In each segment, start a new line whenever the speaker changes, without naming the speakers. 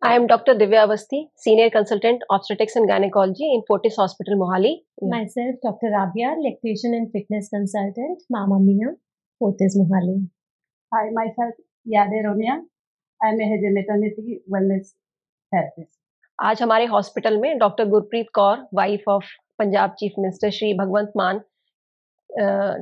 I am Dr. Divya Avasthi, Senior Consultant Obstetrics and Gynecology in Fortis Hospital, Mohali.
Myself, Dr. Rabia, Lactation and Fitness Consultant, Mama Mia, Fortis Mohali.
Hi, myself, Yade Ronia. I am a maternity wellness therapist.
आज हमारे hospital में doctor Gurpreet Kaur, wife of Punjab chief minister Shri Bhagwant Mann,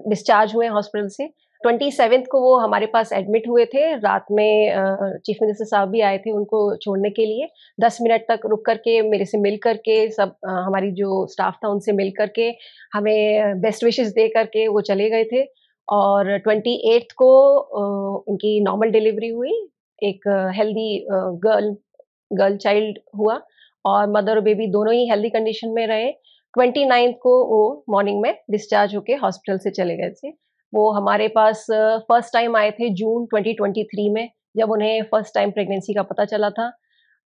discharge हुए hospital से। 27 को वो हमारे पास admit हुए थे। रात में चीफ मिनिस्टर साहब भी आए थे उनको छोड़ने के लिए। 10 मिनट तक रुक करके मेरे से मिल करके सब हमारी जो स्टाफ था उनसे मिल करके हमें बेस्ट विशेस दे करके वो चले गए थे। और 28 को उनकी नॉर्मल डिलीवरी हुई। एक हेल्दी गर्ल चाइल्ड हुआ और मदर और बेबी दोनों ही हेल्दी कंडीशन में रहे। 29 को वो मॉर्निंग में डिस्चार्ज होके हॉस्पिटल से चले गए थे। वो हमारे पास फर्स्ट टाइम आए थे जून 2023 में, जब उन्हें फर्स्ट टाइम प्रेगनेंसी का पता चला था।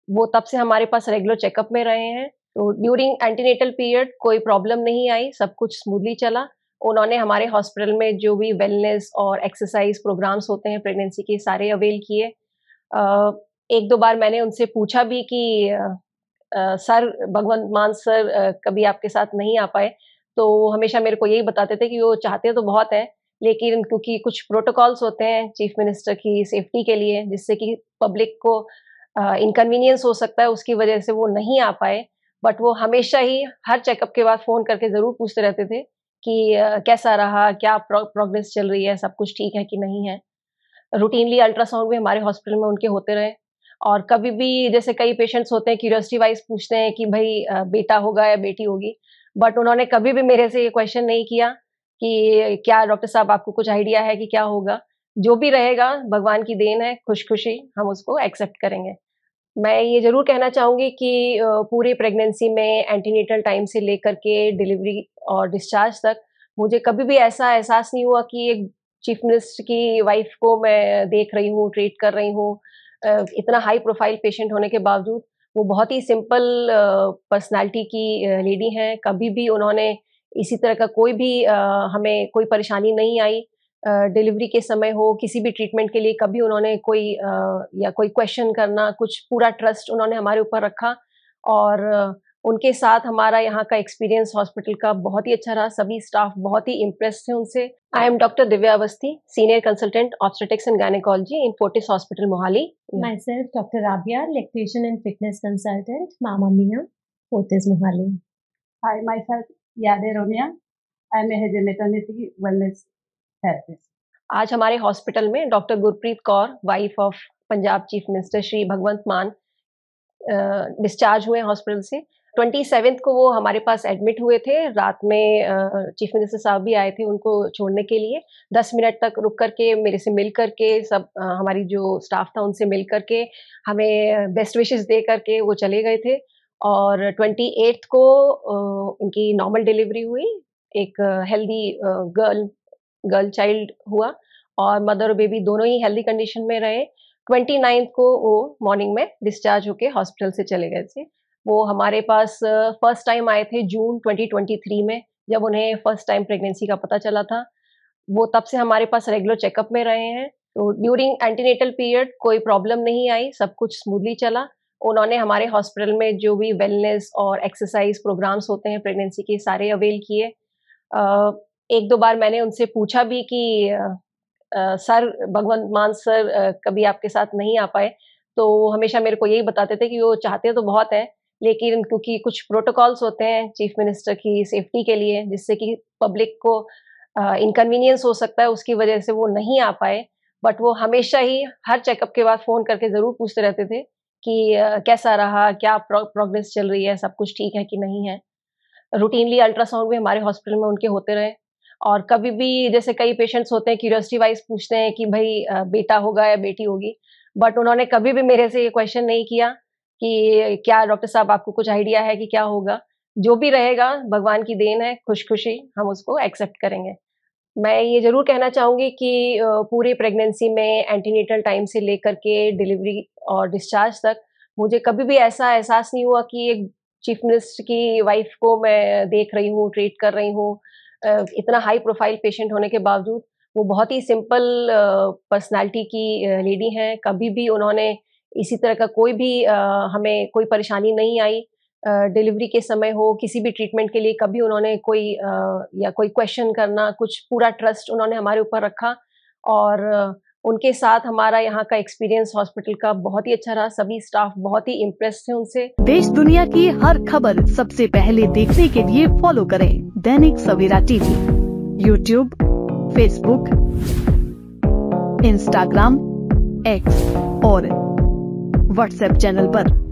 वो तब से हमारे पास रेगुलर चेकअप में रहे हैं। तो ड्यूरिंग एंटीनेटल पीरियड कोई प्रॉब्लम नहीं आई, सब कुछ स्मूथली चला। उन्होंने हमारे हॉस्पिटल में जो भी वेलनेस और एक्सरसाइज प्रोग्राम्स होते हैं प्रेगनेंसी के, सारे अवेल किए। एक दो बार मैंने उनसे पूछा भी कि सर भगवंत मान सर कभी आपके साथ नहीं आ पाए, तो वो हमेशा मेरे को यही बताते थे कि वो चाहते तो बहुत हैं, लेकिन क्योंकि कुछ प्रोटोकॉल्स होते हैं चीफ मिनिस्टर की सेफ्टी के लिए, जिससे कि पब्लिक को इनकन्वीनियंस हो सकता है, उसकी वजह से वो नहीं आ पाए। बट वो हमेशा ही हर चेकअप के बाद फ़ोन करके ज़रूर पूछते रहते थे कि कैसा रहा, क्या प्रोग्रेस चल रही है, सब कुछ ठीक है कि नहीं है। रूटीनली अल्ट्रासाउंड भी हमारे हॉस्पिटल में उनके होते रहे। और कभी भी जैसे कई पेशेंट्स होते हैं क्यूरियोसिटी वाइज पूछते हैं कि भाई बेटा होगा या बेटी होगी, बट उन्होंने कभी भी मेरे से ये क्वेश्चन नहीं किया कि क्या डॉक्टर साहब आपको कुछ आइडिया है कि क्या होगा। जो भी रहेगा भगवान की देन है, खुशी हम उसको एक्सेप्ट करेंगे। मैं ये ज़रूर कहना चाहूँगी कि पूरी प्रेगनेंसी में एंटीनेटल टाइम से लेकर के डिलीवरी और डिस्चार्ज तक मुझे कभी भी ऐसा एहसास नहीं हुआ कि एक चीफ मिनिस्टर की वाइफ को मैं देख रही हूँ, ट्रीट कर रही हूँ। इतना हाई प्रोफाइल पेशेंट होने के बावजूद वो बहुत ही सिंपल पर्सनैलिटी की लेडी हैं। कभी भी उन्होंने इसी तरह का कोई भी हमें कोई परेशानी नहीं आई। डिलीवरी के समय हो, किसी भी ट्रीटमेंट के लिए कभी उन्होंने कोई या कोई क्वेश्चन करना, कुछ पूरा ट्रस्ट उन्होंने हमारे ऊपर रखा। और उनके साथ हमारा यहाँ का एक्सपीरियंस हॉस्पिटल का बहुत ही अच्छा रहा। सभी स्टाफ बहुत ही इम्प्रेस थे उनसे। I am doctor Divya Awasthi, senior consultant obstetrics and gynaecology in Fortis hospital Mohali.
Myself, Dr. Rabia, Lactation and Fitness Consultant, Mama Mia, Fortis Mohali.
Hi, myself, Yade Ronia. I am a maternity wellness therapist.
आज हमारे hospital में doctor Gurpreet Kaur, wife of Punjab chief minister Shri Bhagwant Mann, discharge हुए hospital से। 27 को वो हमारे पास admit हुए थे। रात में चीफ मिनिस्टर साहब भी आए थे उनको छोड़ने के लिए। 10 मिनट तक रुक करके मेरे से मिल करके सब हमारी जो स्टाफ था उनसे मिल करके हमें बेस्ट विशेस दे करके वो चले गए थे। और 28 को उनकी नॉर्मल डिलीवरी हुई। एक हेल्दी गर्ल चाइल्ड हुआ और मदर और बेबी दोनों ही हेल्दी कंडीशन में रहे। 29 को वो मॉर्निंग में डिस्चार्ज होके हॉस्पिटल से चले गए थे। वो हमारे पास फर्स्ट टाइम आए थे जून 2023 में, जब उन्हें फर्स्ट टाइम प्रेगनेंसी का पता चला था। वो तब से हमारे पास रेगुलर चेकअप में रहे हैं। तो ड्यूरिंग एंटीनेटल पीरियड कोई प्रॉब्लम नहीं आई, सब कुछ स्मूथली चला। उन्होंने हमारे हॉस्पिटल में जो भी वेलनेस और एक्सरसाइज प्रोग्राम्स होते हैं प्रेगनेंसी के, सारे अवेल किए। एक दो बार मैंने उनसे पूछा भी कि सर भगवंत मान सर कभी आपके साथ नहीं आ पाए, तो वो हमेशा मेरे को यही बताते थे कि वो चाहते तो बहुत हैं, लेकिन क्योंकि कुछ प्रोटोकॉल्स होते हैं चीफ मिनिस्टर की सेफ्टी के लिए, जिससे कि पब्लिक को इनकन्वीनियंस हो सकता है, उसकी वजह से वो नहीं आ पाए। बट वो हमेशा ही हर चेकअप के बाद फ़ोन करके ज़रूर पूछते रहते थे कि कैसा रहा, क्या प्रोग्रेस चल रही है, सब कुछ ठीक है कि नहीं है। रूटीनली अल्ट्रासाउंड भी हमारे हॉस्पिटल में उनके होते रहे। और कभी भी जैसे कई पेशेंट्स होते हैं क्यूरियोसिटी वाइज पूछते हैं कि भाई बेटा होगा या बेटी होगी, बट उन्होंने कभी भी मेरे से ये क्वेश्चन नहीं किया कि क्या डॉक्टर साहब आपको कुछ आइडिया है कि क्या होगा। जो भी रहेगा भगवान की देन है, खुशी हम उसको एक्सेप्ट करेंगे। मैं ये ज़रूर कहना चाहूँगी कि पूरी प्रेगनेंसी में एंटीनेटल टाइम से लेकर के डिलीवरी और डिस्चार्ज तक मुझे कभी भी ऐसा एहसास नहीं हुआ कि एक चीफ मिनिस्टर की वाइफ को मैं देख रही हूँ, ट्रीट कर रही हूँ। इतना हाई प्रोफाइल पेशेंट होने के बावजूद वो बहुत ही सिंपल पर्सनैलिटी की लेडी हैं। कभी भी उन्होंने इसी तरह का कोई भी हमें कोई परेशानी नहीं आई। डिलीवरी के समय हो, किसी भी ट्रीटमेंट के लिए कभी उन्होंने कोई क्वेश्चन करना, कुछ पूरा ट्रस्ट उन्होंने हमारे ऊपर रखा और उनके साथ हमारा यहाँ का एक्सपीरियंस हॉस्पिटल का बहुत ही अच्छा रहा। सभी स्टाफ बहुत ही इम्प्रेस थे उनसे।
देश दुनिया की हर खबर सबसे पहले देखने के लिए फॉलो करें Dainik Savera TV, YouTube, Facebook, Instagram, X और व्हाट्सएप चैनल पर।